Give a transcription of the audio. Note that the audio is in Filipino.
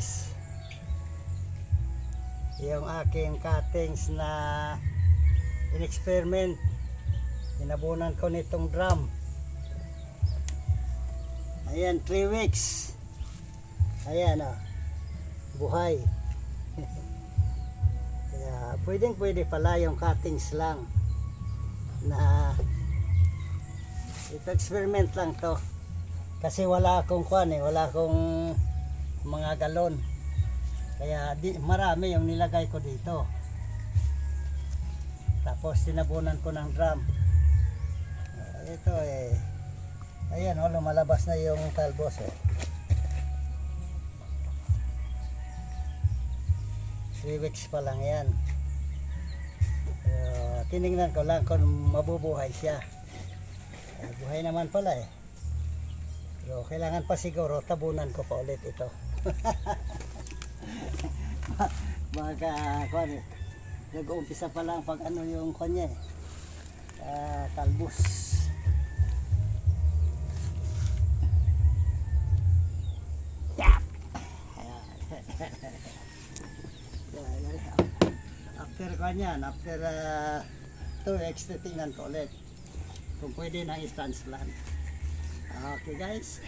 guys, yung aking cuttings na in-experiment, inabunan ko nitong drum. Ayan, 3 weeks. Ayan o, buhay. Kaya pwede pala yung cuttings lang na ito, experiment lang to. Kasi wala akong wala akong mga galon. Kaya marami yung nilagay ko dito. Tapos tinabunan ko ng drum. Ito ayan lumalabas na yung talbos . 3 weeks pa lang yan. Tinignan ko lang kung mabubuhay siya. Buhay naman pala . So, kailangan pa siguro tabunan ko pa ulit ito. Baka nag-uumpisa pa lang pag yung kanya talbos. After kanyan, after 2 weeks, tingnan ko ulit kung pwede nang i-transplant. Okay guys.